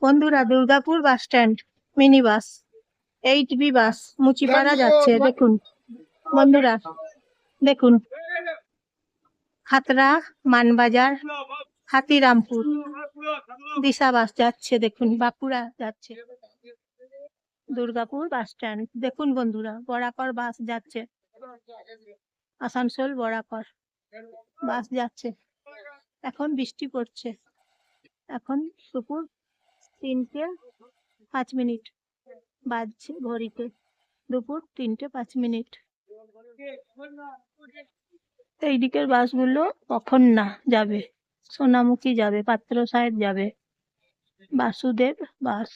বন্ধুরা, Durgapur bus stand, mini bus 8B বাস মুচিপাড়া যাচ্ছে। দেখুন বন্ধুরা, দেখুন খাতড়া, মানবাজার, হাতিরামপুর দিশা বাস যাচ্ছে। দেখুন বাঁকুড়া যাচ্ছে। দুর্গাপুর বাস স্ট্যান্ড দেখুন বন্ধুরা, বরাকর বাস যাচ্ছে। আসানসোল বরাকর বাস যাচ্ছে। এখন বৃষ্টি পড়ছে। এখন দুপুর 3:05 বাজছে ঘড়িতে। দুপুর 3:05। এই দিকের বাসগুলো কখন না যাবে। সোনামুখী যাবে, পাত্র সাহেব যাবে, বাসুদেব বাস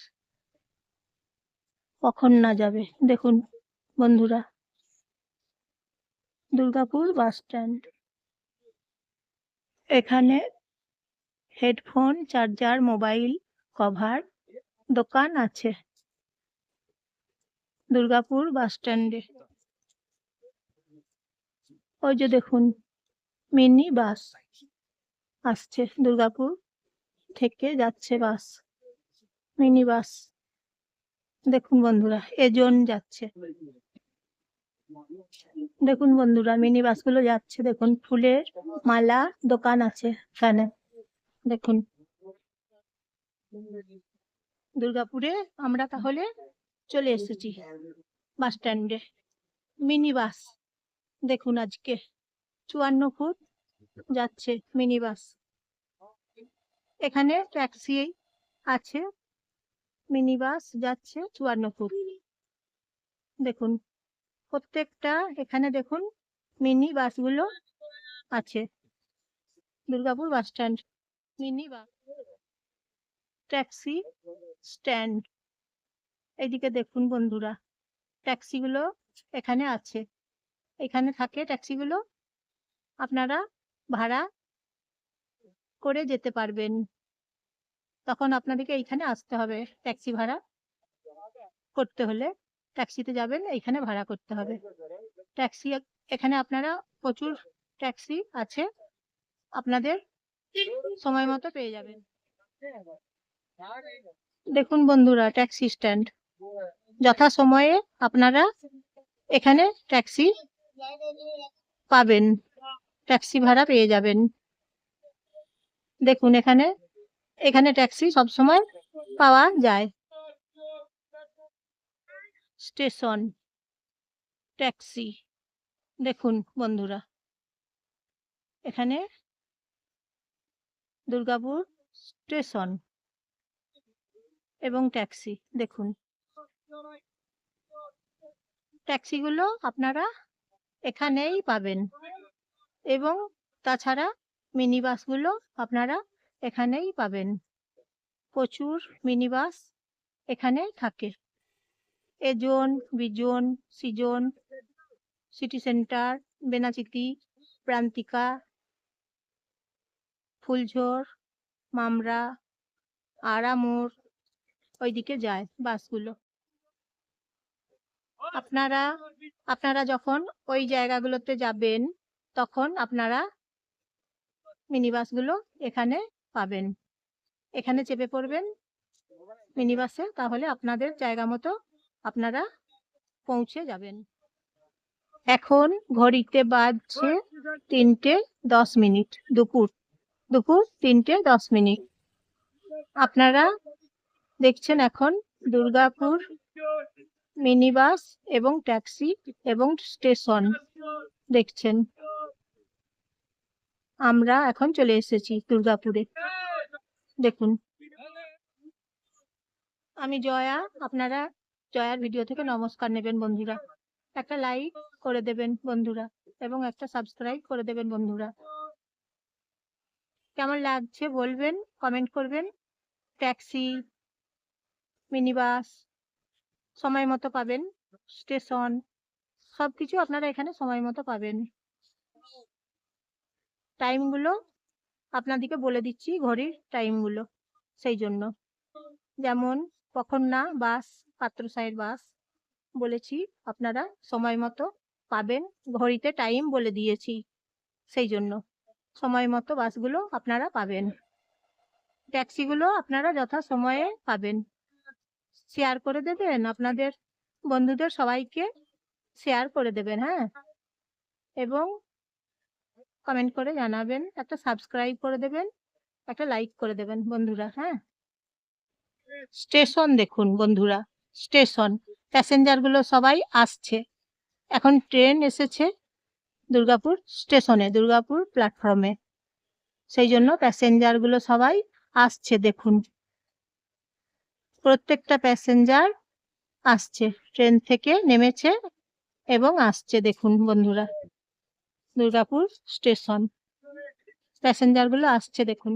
কখন না যাবে। দেখুন বন্ধুরা, দুর্গাপুর বাস স্ট্যান্ড। এখানে হেডফোন, চার্জার, মোবাইল কভার দোকান আছে দুর্গাপুর বাস স্ট্যান্ডে। ওই যে দেখুন মিনি বাস আসছে, দুর্গাপুর থেকে যাচ্ছে বাস, মিনি বাস। দেখুন বন্ধুরা, এজন যাচ্ছে। দেখুন বন্ধুরা, মিনি বাসগুলো যাচ্ছে। দেখুন ফুলের মালা দোকান আছে এখানে। দেখুন দুর্গাপুরে আমরা তাহলে চলে এসেছি বাস স্ট্যান্ডে। মিনি বাস দেখুন, আজকে 54 ফুট যাচ্ছে মিনি বাস। এখানে ট্যাক্সি আছে, মিনি বাস যাচ্ছে 54 ফুট। দেখুন প্রত্যেকটা এখানে দেখুন মিনি বাসগুলো আছে। Durgapur bus stand, mini bus, taxi stand. এইদিকে দেখুন বন্ধুরা, ট্যাক্সিগুলো এখানে আছে। এখানে থাকে ট্যাক্সিগুলো, আপনারা ভাড়া করে যেতে পারবেন। তখন আপনাদেরকে এইখানে আসতে হবে। ট্যাক্সি ভাড়া করতে হলে ট্যাক্সিতে যাবেন, এইখানে ভাড়া করতে হবে। ট্যাক্সি এখানে আপনারা প্রচুর ট্যাক্সি আছে, আপনাদের সময় মতো পেয়ে যাবেন। দেখুন বন্ধুরা, ট্যাক্সি স্ট্যান্ড, যথা সময়ে আপনারা এখানে ট্যাক্সি পাবেন, ট্যাক্সি ভাড়া পেয়ে যাবেন। দেখুন এখানে এখানে ট্যাক্সি সব সময় পাওয়া যায়। স্টেশন ট্যাক্সি দেখুন বন্ধুরা, এখানে দুর্গাপুর স্টেশন এবং ট্যাক্সি। দেখুন ট্যাক্সিগুলো আপনারা এখানেই পাবেন, এবং তাছাড়া মিনি বাসগুলো আপনারা এখানেই পাবেন। প্রচুর মিনি বাস এখানে থাকে। A zone, B zone, C zone, city centre, Benachity, Prantika, Fuljhore, Mamra, Aramore ওইদিকে যায় বাসগুলো। আপনারা যখন ওই জায়গাগুলোতে যাবেন, তখন আপনারা মিনি বাসগুলো এখানে পাবেন। এখানে চেপে পড়বেন মিনি বাসে, তাহলে আপনাদের জায়গা মতো আপনারা পৌঁছে যাবেন। এখন ঘড়িতে বাজছে 3:10। দুপুর 3:10। আপনারা দেখছেন এখন দুর্গাপুর মিনি বাস এবং ট্যাক্সি এবং স্টেশন দেখছেন। আমরা এখন চলে এসেছি দুর্গাপুরে। দেখুন আমি জয়া, আপনারা জয়ার ভিডিও থেকে নমস্কার নেবেন বন্ধুরা। একটা লাইক করে দেবেন বন্ধুরা, এবং একটা সাবস্ক্রাইব করে দেবেন বন্ধুরা। কেমন লাগছে বলবেন, কমেন্ট করবেন। ট্যাক্সি, মিনি বাস সময় মতো পাবেন, স্টেশন সবকিছু আপনারা এখানে সময় মতো পাবেন। টাইমগুলো আপনাদেরকে বলে দিচ্ছি, ঘড়ির টাইমগুলো, সেই জন্য। যেমন কখন না বাস, পাত্রসাহের বাস বলেছি, আপনারা সময় মতো পাবেন। ঘড়িতে টাইম বলে দিয়েছি, সেই জন্য সময় মতো বাসগুলো আপনারা পাবেন। ট্যাক্সিগুলো আপনারা যথাসময়ে পাবেন। শেয়ার করে দেবেন, আপনাদের বন্ধুদের সবাইকে শেয়ার করে দেবেন, হ্যাঁ? এবং কমেন্ট করে জানাবেন, একটা সাবস্ক্রাইব করে দেবেন, একটা লাইক করে দেবেন বন্ধুরা, হ্যাঁ? স্টেশন দেখুন বন্ধুরা, স্টেশন। প্যাসেঞ্জারগুলো সবাই আসছে। এখন ট্রেন এসেছে দুর্গাপুর স্টেশনে, দুর্গাপুর প্ল্যাটফর্মে। সেই জন্য প্যাসেঞ্জারগুলো সবাই আসছে দেখুন। প্রত্যেকটা প্যাসেঞ্জার আসছে, ট্রেন থেকে নেমেছে এবং আসছে দেখুন বন্ধুরা। দুর্গাপুর স্টেশন, প্যাসেঞ্জারগুলো আসছে দেখুন।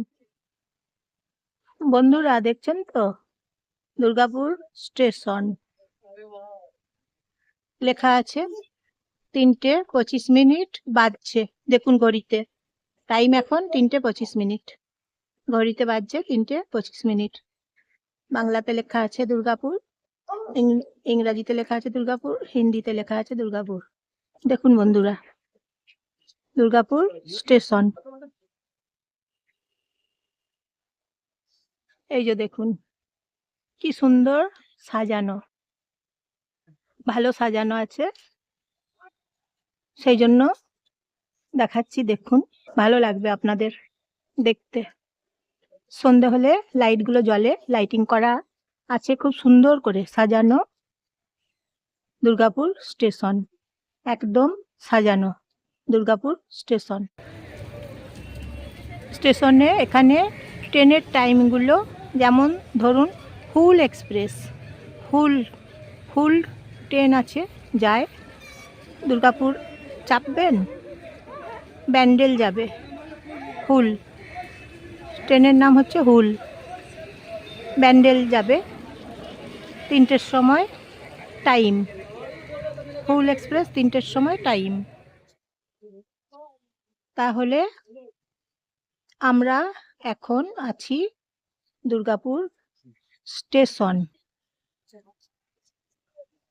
বন্ধুরা দেখছেন তো, দুর্গাপুর স্টেশন লেখা আছে। 3:25 বাজছে দেখুন ঘড়িতে। টাইম এখন 3:25। ঘড়িতে বাজছে 3:25। বাংলাতে লেখা আছে দুর্গাপুর, ইংরাজিতে লেখা আছে দুর্গাপুর, হিন্দিতে লেখা আছে দুর্গাপুর। দেখুন বন্ধুরা, দুর্গাপুর স্টেশন। এই যে দেখুন কি সুন্দর সাজানো, ভালো সাজানো আছে, সেই জন্য দেখাচ্ছি দেখুন। ভালো লাগবে আপনাদের দেখতে। সন্ধে হলে লাইটগুলো জ্বলে, লাইটিং করা আছে, খুব সুন্দর করে সাজানো। দুর্গাপুর স্টেশন একদম সাজানো, দুর্গাপুর স্টেশন। স্টেশনে এখানে ট্রেনের টাইমগুলো, যেমন ধরুন হুল এক্সপ্রেস, হুল ট্রেন আছে, যায় দুর্গাপুর, চাপবেন, ব্যান্ডেল যাবে। হুল ট্রেনের নাম হচ্ছে হুল, ব্যান্ডেল যাবে 3টের সময় টাইম। হুল এক্সপ্রেস 3টের সময় টাইম। তাহলে আমরা এখন আছি দুর্গাপুর স্টেশন।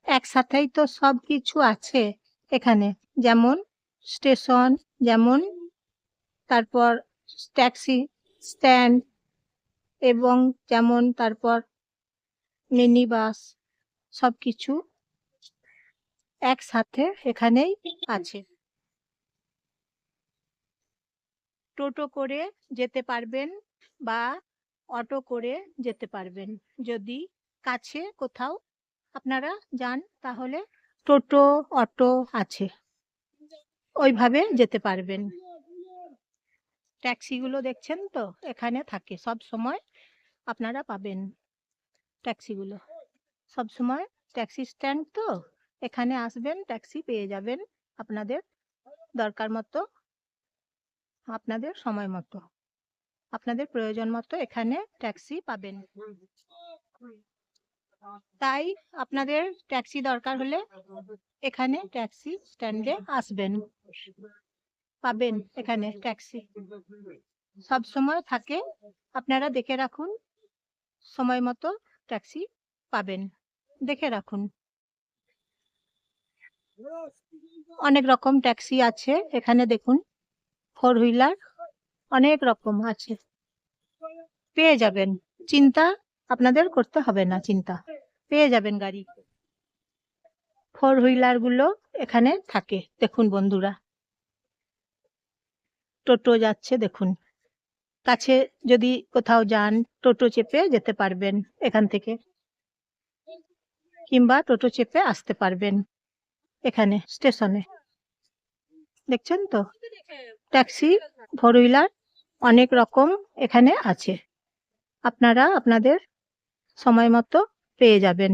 একসাথেই তো সব কিছু আছে এখানে, যেমন স্টেশন, যেমন তারপর ট্যাক্সি স্ট্যান্ড, এবং যেমন তারপর মিনি বাস, সবকিছু একসাথে এখানেই আছে। টোটো করে যেতে পারবেন বা অটো করে যেতে পারবেন। যদি কাছে কোথাও আপনারা যান তাহলে টোটো, অটো আছে, ওইভাবে যেতে পারবেন। ট্যাক্সিগুলো দেখছেন তো, এখানে থাকে সব সময়, আপনারা পাবেন ট্যাক্সিগুলো সব সময়। ট্যাক্সি স্ট্যান্ড তো, এখানে আসবেন, ট্যাক্সি পেয়ে যাবেন আপনাদের দরকার মতো, আপনাদের সময় মতো, আপনাদের প্রয়োজন মতো এখানে ট্যাক্সি পাবেন। তাই আপনাদের ট্যাক্সি দরকার হলে এখানে ট্যাক্সি স্ট্যান্ডে আসবেন, পাবেন এখানে ট্যাক্সি সব সময় থাকে। আপনারা দেখে রাখুন, সময় মতো ট্যাক্সি পাবেন, দেখে রাখুন। অনেক রকম ট্যাক্সি আছে এখানে দেখুন, 4 হুইলার অনেক রকম আছে, পেয়ে যাবেন। চিন্তা আপনাদের করতে হবে না, চিন্তা পেয়ে যাবেন গাড়ি। 4 হুইলার গুলো এখানে থাকে দেখুন বন্ধুরা। টোটো যাচ্ছে দেখুন, কাছে যদি কোথাও যান টোটো চেপে যেতে পারবেন এখান থেকে, কিংবা টোটো চেপে আসতে পারবেন এখানে স্টেশনে। দেখছেন তো, ট্যাক্সি 4 হুইলার অনেক রকম এখানে আছে, আপনারা আপনাদের সময় মতো পেয়ে যাবেন।